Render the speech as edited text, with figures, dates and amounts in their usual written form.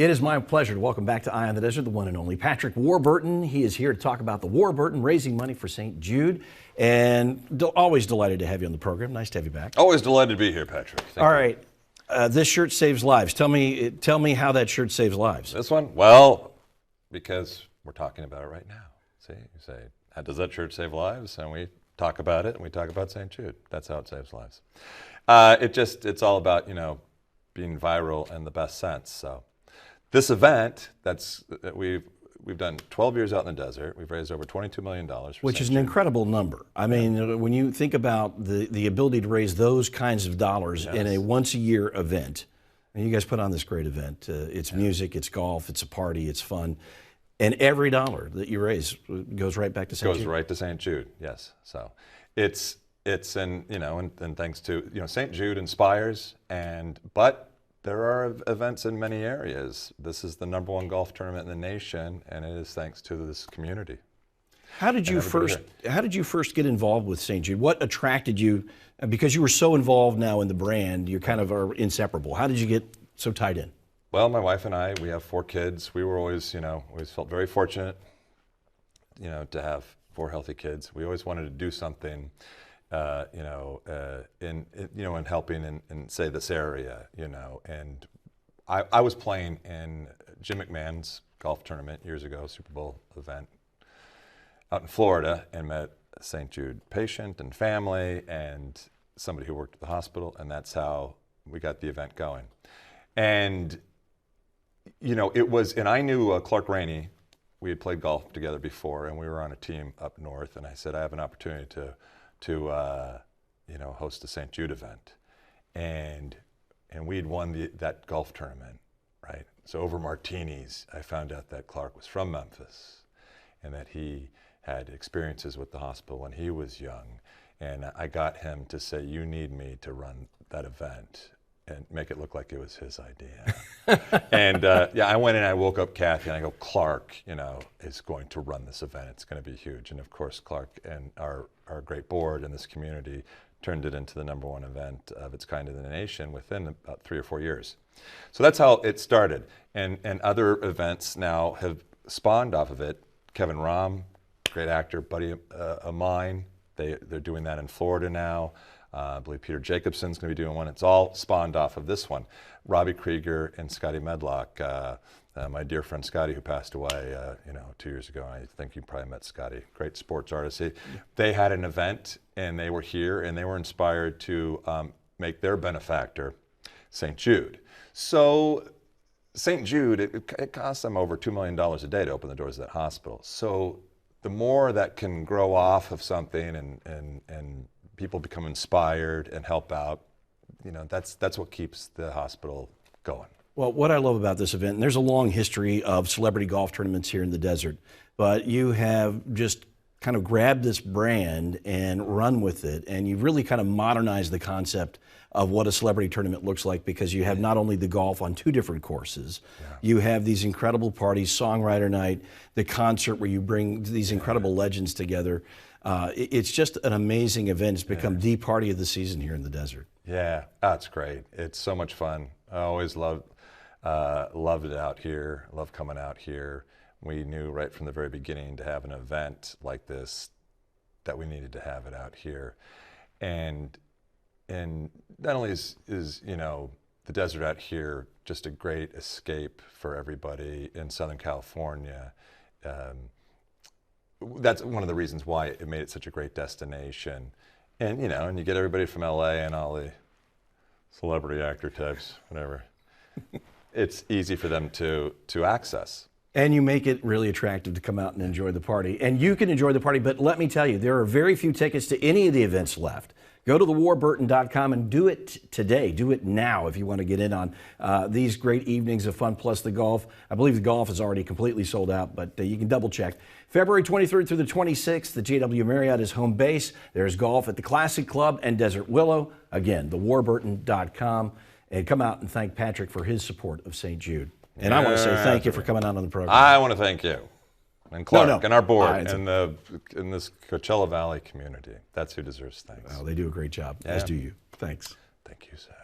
It is my pleasure to welcome back to Eye on the Desert the one and only Patrick Warburton. He is here to talk about the Warburton raising money for St. Jude. And always delighted to have you on the program. Nice to have you back. Always delighted to be here, Patrick. Thank All you. right. This shirt saves lives. Tell me how that shirt saves lives. This one? Well, because we're talking about it right now. See, you say, how does that shirt save lives? And we talk about it, and we talk about St. Jude. That's how it saves lives. It's all about, being viral in the best sense. So this event we've done 12 years out in the desert. We've raised over $22 million. Which is an incredible number. I mean, when you think about the ability to raise those kinds of dollars in a once-a-year event, and you guys put on this great event. It's music, it's golf, it's a party, it's fun. And every dollar that you raise goes right back to St. Jude. Goes right to St. Jude, yes. So it's and thanks to, St. Jude inspires, but there are events in many areas. This is the #1 golf tournament in the nation, and it is thanks to this community. How did you first get involved with St. Jude? What attracted you? Because you were so involved now in the brand, you kind of are inseparable. How did you get so tied in? Well, my wife and I, we have 4 kids. We were always, always felt very fortunate, to have 4 healthy kids. We always wanted to do something, in helping in say this area, And I was playing in Jim McMahon's golf tournament years ago, Super Bowl event out in Florida, and met a St. Jude patient and family and somebody who worked at the hospital, and that's how we got the event going. And and I knew Clark Rainey. We had played golf together before, and we were on a team up north. And I said, I have an opportunity to host a St. Jude event, and we'd won that golf tournament, right? So over martinis, I found out that Clark was from Memphis, and that he had experiences with the hospital when he was young. And I got him to say, you need me to run that event and make it look like it was his idea. And I went in, I woke up Kathy, and I go, Clark, is going to run this event. It's going to be huge. And of course, Clark and our great board and this community turned it into the #1 event of its kind in the nation within about 3 or 4 years. So that's how it started. And other events now have spawned off of it. Kevin Rahm, great actor, buddy of mine, they're doing that in Florida now. I believe Peter Jacobson's going to be doing one. It's all spawned off of this one. Robbie Krieger and Scotty Medlock, my dear friend Scotty, who passed away 2 years ago. I think you probably met Scotty, great sports artist. They had an event, and they were here, and they were inspired to make their benefactor St. Jude. So St. Jude, it costs them over $2 million a day to open the doors of that hospital. So the more that can grow off of something and people become inspired and help out, that's what keeps the hospital going. Well, what I love about this event, and there's a long history of celebrity golf tournaments here in the desert, but you have just kind of grabbed this brand and run with it, and you really kind of modernized the concept of what a celebrity tournament looks like, because you have not only the golf on 2 different courses, you have these incredible parties, songwriter night, the concert where you bring these incredible legends together. It's just an amazing event. It's become the party of the season here in the desert. Yeah, that's great. It's so much fun. I always loved it out here. Love coming out here. We knew right from the very beginning to have an event like this that we needed to have it out here. And not only is the desert out here just a great escape for everybody in Southern California. That's one of the reasons why it made it such a great destination. And and you get everybody from LA and all the celebrity actor types, whatever. It's easy for them to access. And you make it really attractive to come out and enjoy the party. And you can enjoy the party, but let me tell you, there are very few tickets to any of the events left. Go to thewarburton.com and do it today. Do it now if you want to get in on these great evenings of fun, plus the golf. I believe the golf is already completely sold out, but you can double check. February 23rd through the 26th, the JW Marriott is home base. There's golf at the Classic Club and Desert Willow. Again, thewarburton.com. And come out and thank Patrick for his support of St. Jude. And I want to say thank you for coming out on the program. I want to thank you and Clark and our board and in this Coachella Valley community. That's who deserves thanks. Well, they do a great job, as do you. Thanks. Thank you, sir.